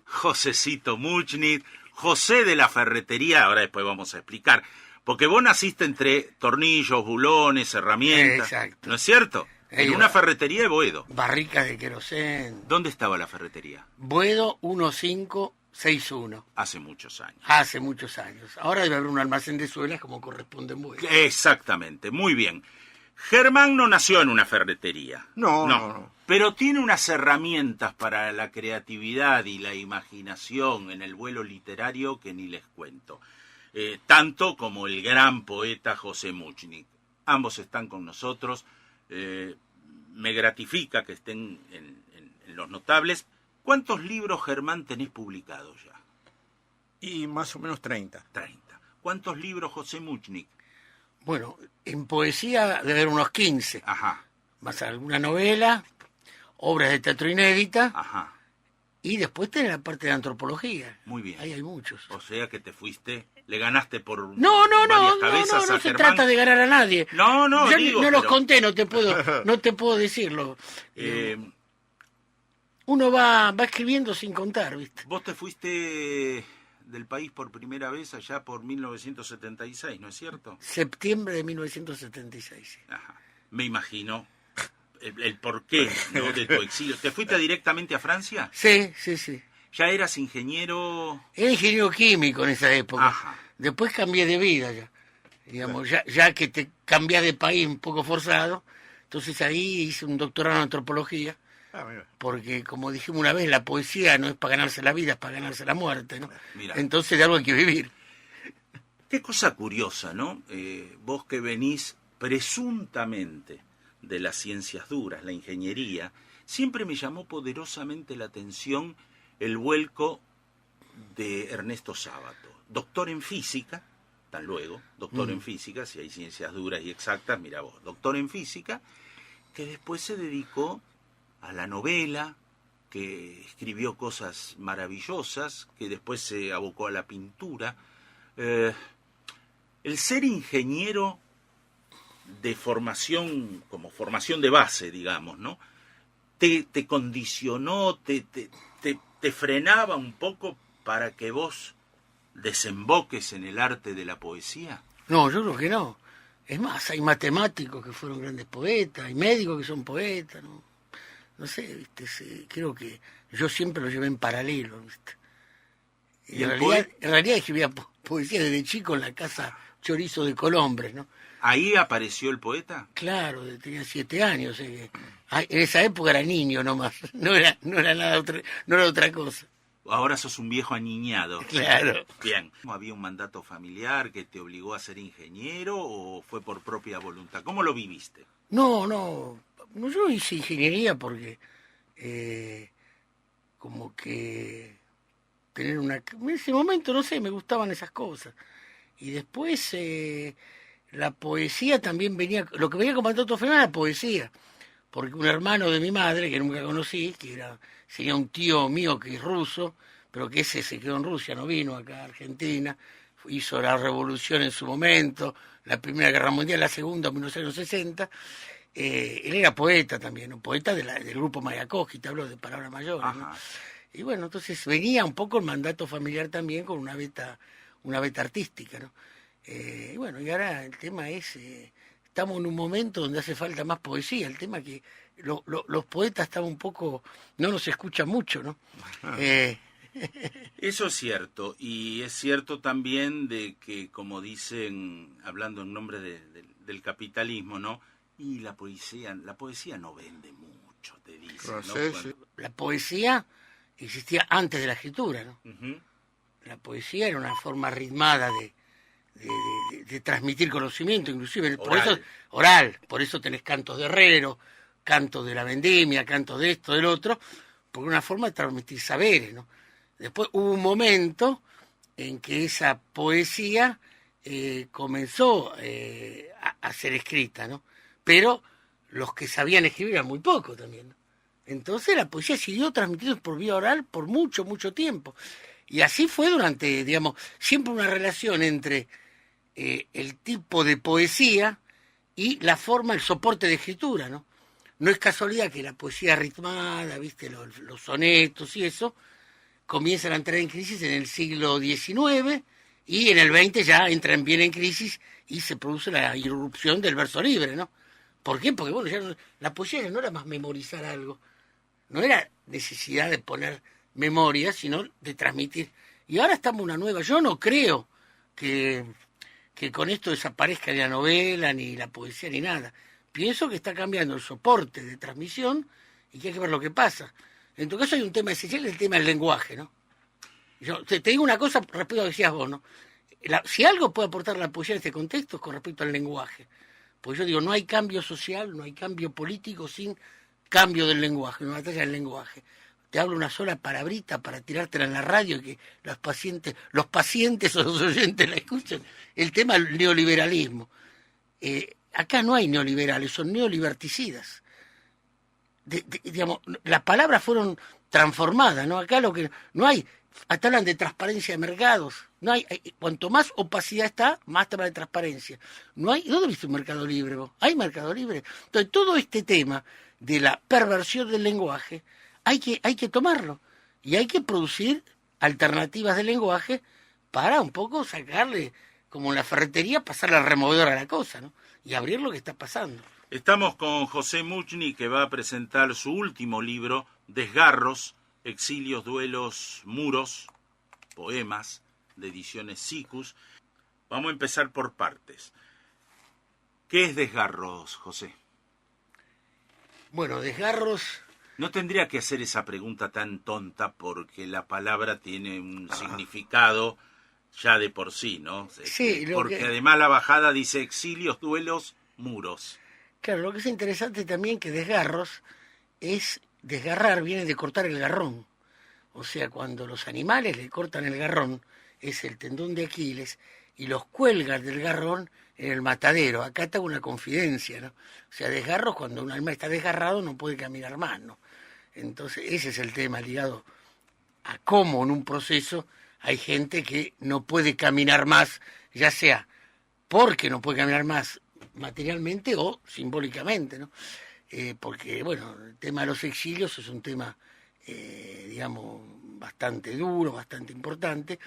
Josecito Muchnik, José de la Ferretería, ahora después vamos a explicar, porque vos naciste entre tornillos, bulones, herramientas, Exacto. ¿no es cierto? En una ferretería de Boedo. Barricas de querosén. ¿Dónde estaba la ferretería? Boedo 1561. Hace muchos años. Hace muchos años. Ahora debe haber un almacén de suelas como corresponde en Boedo. Exactamente, muy bien. Germán no nació en una ferretería. No. Pero tiene unas herramientas para la creatividad y la imaginación en el vuelo literario que ni les cuento. Tanto como el gran poeta José Muchnik. Ambos están con nosotros. Me gratifica que estén en los notables. ¿Cuántos libros, Germán, tenés publicados ya? Y más o menos 30. 30. ¿Cuántos libros, José Muchnik? Bueno, en poesía debe haber unos 15. Ajá. Más alguna novela, obras de teatro inédita. Ajá. Y después tenés la parte de antropología. Muy bien. Ahí hay muchos. O sea que te fuiste, le ganaste por No varias cabezas a se Germán. trata de ganar a nadie. No, Ya digo, no los pero- conté, no te puedo decirlo. Uno va escribiendo sin contar, ¿viste? Vos te fuiste del país por primera vez allá por 1976, ¿no es cierto? Septiembre de 1976. Sí. Ajá. Me imagino el porqué, ¿no?, de tu exilio. ¿Te fuiste directamente a Francia? Sí. ¿Ya eras ingeniero? Era ingeniero químico en esa época. Ajá. Después cambié de vida ya. Digamos, ya que te cambias de país un poco forzado, entonces ahí hice un doctorado en antropología. Mira. Porque, como dijimos una vez, la poesía no es para ganarse la vida, es para ganarse la muerte, ¿no? Mirá. Entonces de algo hay que vivir. Qué cosa curiosa, ¿no? Vos que venís presuntamente de las ciencias duras, la ingeniería, siempre me llamó poderosamente la atención el vuelco de Ernesto Sábato, doctor en física, tan luego, doctor en física, si hay ciencias duras y exactas, mira vos, doctor en física, que después se dedicó a la novela, que escribió cosas maravillosas, que después se abocó a la pintura. El ser ingeniero de formación, como formación de base, digamos, ¿no?, te condicionó, te frenaba un poco para que vos desemboques en el arte de la poesía. No, yo creo que no. Es más, hay matemáticos que fueron grandes poetas, hay médicos que son poetas, ¿no? No sé, ¿viste? Creo que yo siempre lo llevé en paralelo, ¿viste? ¿Y En realidad escribía poesía desde chico en la casa Chorizo de Colombres, ¿no? ¿Ahí apareció el poeta? Claro, tenía 7 años. En esa época era niño nomás, no era nada no era otra cosa. Ahora sos un viejo aniñado. Claro. Bien. ¿Había un mandato familiar que te obligó a ser ingeniero o fue por propia voluntad? ¿Cómo lo viviste? No, yo hice ingeniería porque como que tener en ese momento, no sé, me gustaban esas cosas. Y después la poesía también venía, lo que venía con mandato familiar era la poesía, porque un hermano de mi madre, que nunca conocí, sería un tío mío que es ruso, pero que ese se quedó en Rusia, no vino acá a Argentina, hizo la revolución en su momento, la Primera Guerra Mundial, la Segunda, en 1960. Él era poeta también, ¿no? Poeta del grupo Mayakovsky, te hablo de palabras mayores, ¿no? Y bueno, entonces venía un poco el mandato familiar también con una beta artística, ¿no? Y bueno, y ahora el tema es, estamos en un momento donde hace falta más poesía, el tema que los poetas están un poco, no nos escuchan mucho, ¿no? Eso es cierto, y es cierto también de que, como dicen, hablando en nombre del capitalismo, ¿no?, y la poesía no vende mucho, te dicen, ¿no? Sí. La poesía existía antes de la escritura, ¿no? Uh-huh. La poesía era una forma ritmada de transmitir conocimiento, inclusive oral. Por eso tenés cantos de herrero, cantos de la vendimia, cantos de esto, del otro, porque una forma de transmitir saberes, ¿no? Después hubo un momento en que esa poesía comenzó a ser escrita, ¿no? Pero los que sabían escribir eran muy pocos también, ¿no? Entonces la poesía siguió transmitiendo por vía oral por mucho, mucho tiempo. Y así fue durante, digamos, siempre una relación entre el tipo de poesía y la forma, el soporte de escritura, ¿no? No es casualidad que la poesía ritmada, ¿viste? Los sonetos y eso, comienzan a entrar en crisis en el siglo XIX y en el XX ya entran bien en crisis y se produce la irrupción del verso libre, ¿no? ¿Por qué? Porque bueno, la poesía ya no era más memorizar algo, no era necesidad de poner memoria, sino de transmitir. Y ahora estamos en una nueva. Yo no creo que con esto desaparezca ni la novela, ni la poesía, ni nada. Pienso que está cambiando el soporte de transmisión y que hay que ver lo que pasa. En tu caso hay un tema esencial, el tema del lenguaje, ¿no? Yo te digo una cosa respecto a lo que decías vos, ¿no? Si algo puede aportar la poesía en este contexto es con respecto al lenguaje. Pues yo digo, no hay cambio social, no hay cambio político sin cambio del lenguaje, una batalla del lenguaje. Te hablo una sola palabrita para tirártela en la radio y que los pacientes o los oyentes la escuchen. El tema del neoliberalismo. Acá no hay neoliberales, son neoliberticidas. Digamos, las palabras fueron transformadas, ¿no? Acá lo que no hay, hasta hablan de transparencia de mercados. No hay, cuanto más opacidad está, más tema de transparencia. No hay, ¿dónde viste un mercado libre vos? ¿Hay mercado libre? Entonces, todo este tema de la perversión del lenguaje hay que tomarlo y hay que producir alternativas de lenguaje para un poco sacarle, como en la ferretería, pasarle al removedor a la cosa, ¿no? Y abrir lo que está pasando. Estamos con José Muchni, que va a presentar su último libro, Desgarros, Exilios, Duelos, Muros, Poemas, de Ediciones Siccus. Vamos a empezar por partes. ¿Qué es Desgarros, José? Bueno, Desgarros... No tendría que hacer esa pregunta tan tonta porque la palabra tiene un significado ya de por sí, ¿no? Sí, porque además la bajada dice exilios, duelos, muros. Claro, lo que es interesante también que desgarros es desgarrar, viene de cortar el garrón. O sea, cuando los animales le cortan el garrón, es el tendón de Aquiles, y los cuelgan del garrón en el matadero. Acá está una confidencia, ¿no? O sea, desgarros, cuando un animal está desgarrado no puede caminar más, ¿no? Entonces, ese es el tema ligado a cómo en un proceso hay gente que no puede caminar más, ya sea porque no puede caminar más materialmente o simbólicamente, ¿no? Porque, bueno, el tema de los exilios es un tema, digamos, bastante duro, bastante importante,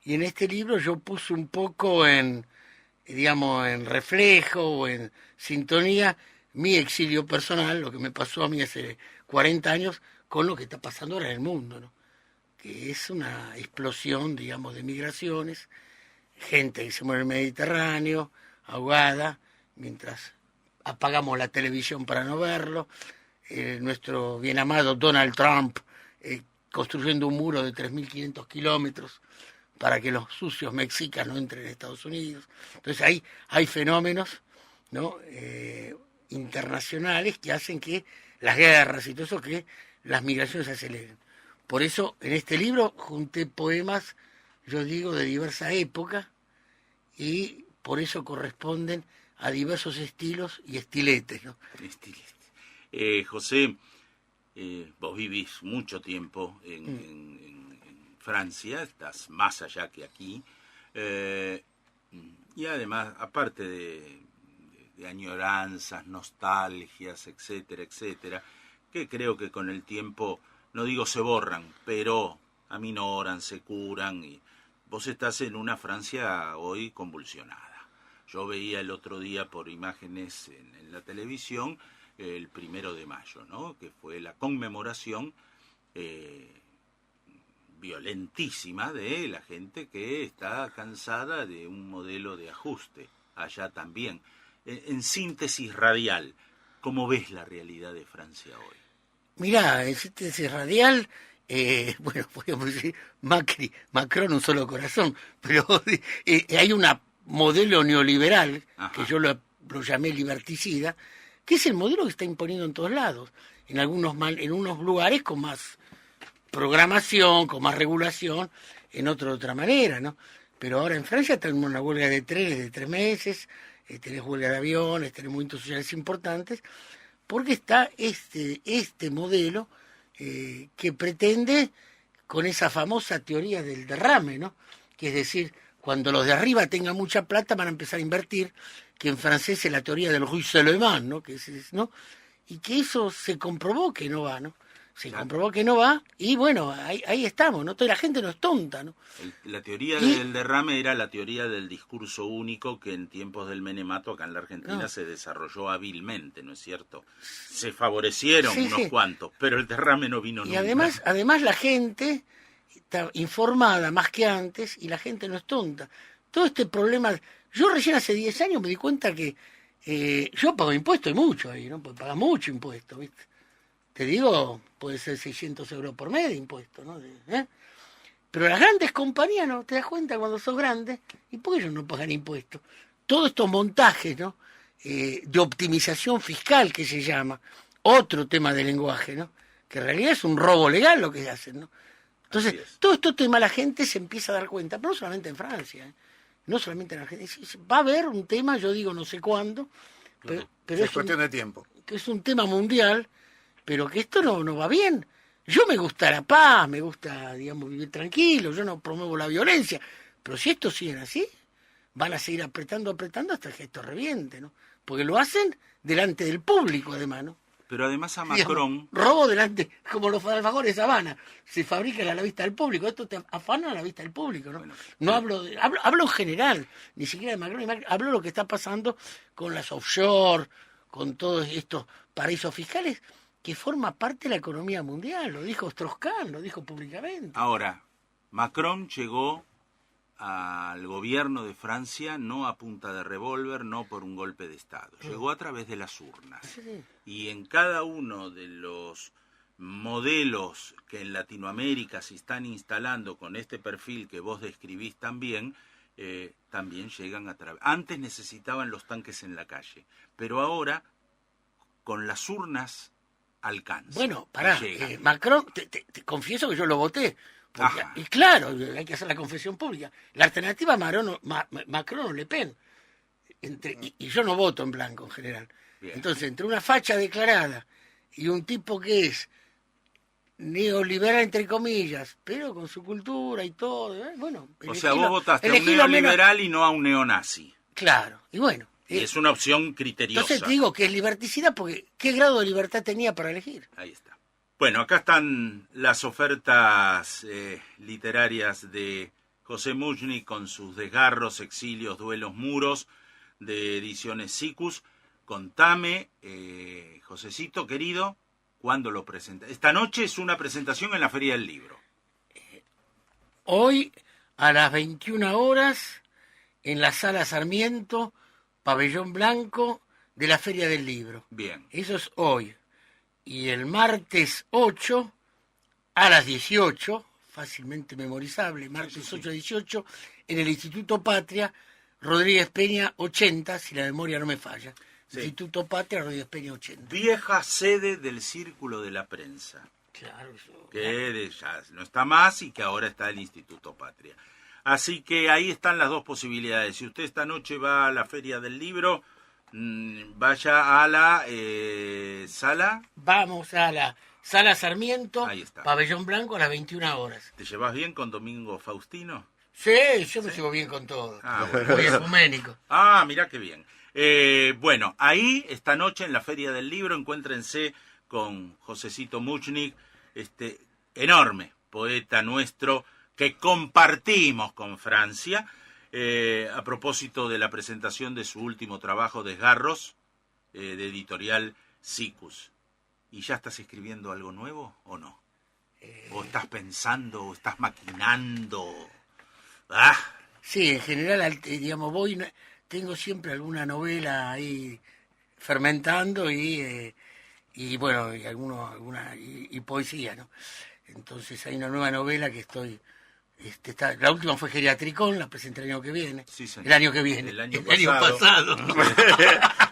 y en este libro yo puse un poco en reflejo o en sintonía mi exilio personal, lo que me pasó a mí hace 40 años, con lo que está pasando ahora en el mundo, ¿no? Que es una explosión, digamos, de migraciones, gente que se muere en el Mediterráneo, ahogada, mientras apagamos la televisión para no verlo, nuestro bien amado Donald Trump construyendo un muro de 3.500 kilómetros para que los sucios mexicanos no entren en Estados Unidos. Entonces ahí hay fenómenos, ¿no? Internacionales que hacen que las guerras y todo eso, que las migraciones se aceleren. Por eso en este libro junté poemas, yo digo, de diversa época, y por eso corresponden a diversos estilos y estiletes, ¿no? José, vos vivís mucho tiempo en Francia, estás más allá que aquí, y además, aparte de añoranzas, nostalgias, etcétera, etcétera, que creo que con el tiempo, no digo se borran, pero aminoran, se curan, y vos estás en una Francia hoy convulsionada. Yo veía el otro día por imágenes en la televisión el 1 de mayo, ¿no? Que fue la conmemoración violentísima de la gente que está cansada de un modelo de ajuste, allá también. En síntesis radial, ¿cómo ves la realidad de Francia hoy? Mirá, en síntesis radial, bueno, podríamos decir Macron un solo corazón, pero hay un modelo neoliberal, ajá, que yo lo llamé liberticida, que es el modelo que está imponiendo en todos lados, en unos lugares con más programación, con más regulación, en otro de otra manera, ¿no? Pero ahora en Francia tenemos una huelga de trenes de 3 meses, tenés huelga de aviones, tenés movimientos sociales importantes, porque está este modelo que pretende, con esa famosa teoría del derrame, ¿no? Que es decir, cuando los de arriba tengan mucha plata van a empezar a invertir, que en francés es la teoría del ruissellement, ¿no? ¿No? Y que eso se comprobó que no va, ¿no? Se Claro. comprobó que no va, y bueno, ahí estamos, ¿no? La gente no es tonta, ¿no? La teoría Y- del derrame era la teoría del discurso único que en tiempos del menemato acá en la Argentina No. se desarrolló hábilmente, ¿no es cierto? Se favorecieron Sí, unos sí. cuantos, pero el derrame no vino Y nunca. además la gente está informada más que antes y la gente no es tonta. Todo este problema, yo recién hace 10 años me di cuenta que yo pago impuestos y mucho ahí, ¿no? Porque paga mucho impuesto, ¿viste? Te digo, puede ser 600 euros por mes de impuesto, ¿no? Pero las grandes compañías, ¿no? Te das cuenta cuando sos grande, ¿y por qué ellos no pagan impuestos? Todos estos montajes, ¿no? De optimización fiscal que se llama, otro tema de lenguaje, ¿no? Que en realidad es un robo legal lo que hacen, ¿no? Entonces, Así es. todo estos temas la gente se empieza a dar cuenta, pero no solamente en Francia, no solamente en Argentina. Va a haber un tema, yo digo no sé cuándo, pero Es cuestión de tiempo. que es un tema mundial, pero que esto no va bien. Yo me gusta la paz, me gusta, digamos, vivir tranquilo, yo no promuevo la violencia, pero si esto siguen así, van a seguir apretando hasta que esto reviente, ¿no? Porque lo hacen delante del público, además, ¿no? Pero además a Digamos, Macron, robo delante, como los alfajores Habana, se fabrican a la vista del público, esto te afana a la vista del público, ¿no? Bueno, No hablo en general, ni siquiera de Macron, hablo de lo que está pasando con las offshore, con todos estos paraísos fiscales, que forma parte de la economía mundial, lo dijo Strauss-Kahn, lo dijo públicamente. ahora, Macron llegó al gobierno de Francia no a punta de revólver, no por un golpe de Estado. Llegó a través de las urnas. Sí. Y en cada uno de los modelos que en Latinoamérica se están instalando con este perfil que vos describís también, también llegan a través. Antes necesitaban los tanques en la calle, pero ahora con las urnas alcanza. Bueno, pará, llega. Macron, te confieso que yo lo voté. Porque, Ajá. y claro, hay que hacer la confesión pública. La alternativa Macron o Le Pen. Y yo no voto en blanco en general. Bien. Entonces, entre una facha declarada y un tipo que es neoliberal, entre comillas, pero con su cultura y todo, bueno. O sea, vos votaste a un elegí lo menos- neoliberal y no a un neonazi. Claro, y bueno. Y es una opción criteriosa. Entonces te digo que es liberticidad porque ¿qué grado de libertad tenía para elegir? Ahí está. Bueno, acá están las ofertas literarias de José Muchnik con sus desgarros, exilios, duelos, muros, de Ediciones Sikus. Contame, Josecito, querido, ¿cuándo lo presenta? Esta noche es una presentación en la Feria del Libro. Hoy a las 21 horas en la Sala Sarmiento, Pabellón Blanco de la Feria del Libro. Bien, Eso es hoy. Y el martes 8 a las 18, fácilmente memorizable, martes 8 a 18, en el Instituto Patria, Rodríguez Peña 80, si la memoria no me falla. Sí. Instituto Patria, Rodríguez Peña 80. vieja sede del Círculo de la Prensa, Claro, eso. que ya no está más y que ahora está el Instituto Patria. Así que ahí están las dos posibilidades. Si usted esta noche va a la Feria del Libro, vaya a la sala. Vamos a la Sala Sarmiento, Ahí está. Pabellón Blanco a las 21 horas. ¿Te llevas bien con Domingo Faustino? Sí, yo me llevo bien con todo. Ah, bueno. Muy ecuménico. Ah, mirá qué bien. Bueno, ahí esta noche en la Feria del Libro encuéntrense con Josecito Muchnik, este enorme poeta nuestro que compartimos con Francia, a propósito de la presentación de su último trabajo, Desgarros, de editorial Sikus. ¿Y ya estás escribiendo algo nuevo o no? ¿O estás pensando, o estás maquinando? ¡Ah! Sí, en general, digamos, tengo siempre alguna novela ahí fermentando y bueno, y poesía, ¿no? Entonces hay una nueva novela que estoy... la última fue Geriatricón, la presenté el año que viene. Sí, señor. El año que viene. El año pasado.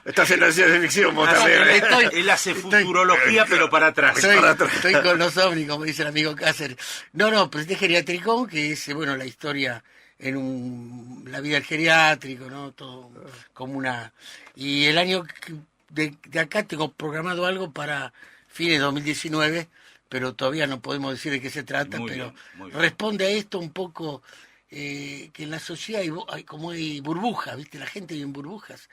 Estás en la ciencia ficción vos Ah, también. sí, él hace futurología, pero para atrás. Estoy con los ovnis, como dice el amigo Cáceres. No, presenté Geriatricón, que es, bueno, la historia la vida del geriátrico, ¿no? Todo como una... Y el año de acá tengo programado algo para fines de 2019, pero todavía no podemos decir de qué se trata, Muy pero bien, muy bien. responde a esto un poco, que en la sociedad hay burbujas, ¿viste? La gente vive en burbujas,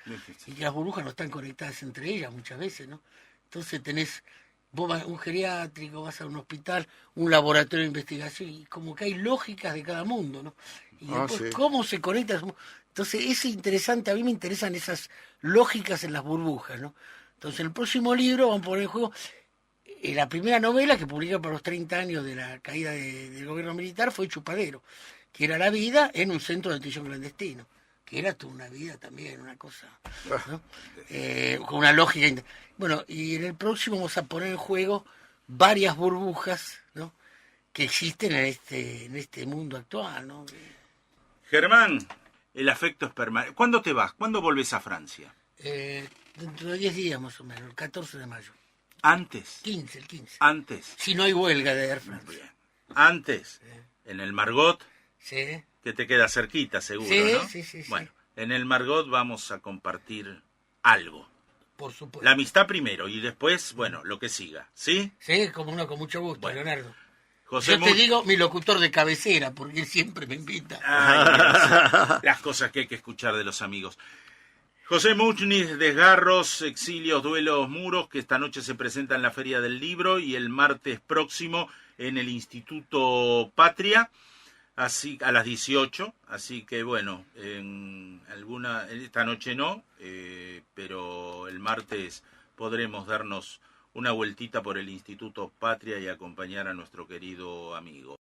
y que las burbujas no están conectadas entre ellas muchas veces, ¿no? Entonces tenés vos vas a un geriátrico, vas a un hospital, un laboratorio de investigación, y como que hay lógicas de cada mundo, ¿no? Y después, Sí. ¿cómo se conecta? Entonces, es interesante, a mí me interesan esas lógicas en las burbujas, ¿no? Entonces, en el próximo libro vamos a poner en juego la primera novela que publica para los 30 años de la caída del gobierno militar fue Chupadero, que era la vida en un centro de detención clandestino, que era toda una vida también, una cosa, ¿no? Con una lógica. Bueno, y en el próximo vamos a poner en juego varias burbujas, ¿no?, que existen en este mundo actual, ¿no? Germán, el afecto es permanente. ¿Cuándo te vas? ¿Cuándo volvés a Francia? Dentro de 10 días más o menos, el 14 de mayo. Antes. 15, el 15. Antes. Si no hay huelga de Air France. Bien. Antes. En el Margot, Sí. que te queda cerquita, seguro, Sí, ¿no? sí. Bueno, en el Margot vamos a compartir algo. Por supuesto. La amistad primero y después, bueno, lo que siga. ¿Sí? Sí, como no, con mucho gusto, Bueno. Leonardo. José Yo te Much- digo mi locutor de cabecera, porque él siempre me invita. Ay, Dios. Las cosas que hay que escuchar de los amigos. José Muchnis, Desgarros, Exilios, Duelos, Muros, que esta noche se presenta en la Feria del Libro y el martes próximo en el Instituto Patria, así a las 18. Así que bueno, esta noche no, pero el martes podremos darnos una vueltita por el Instituto Patria y acompañar a nuestro querido amigo.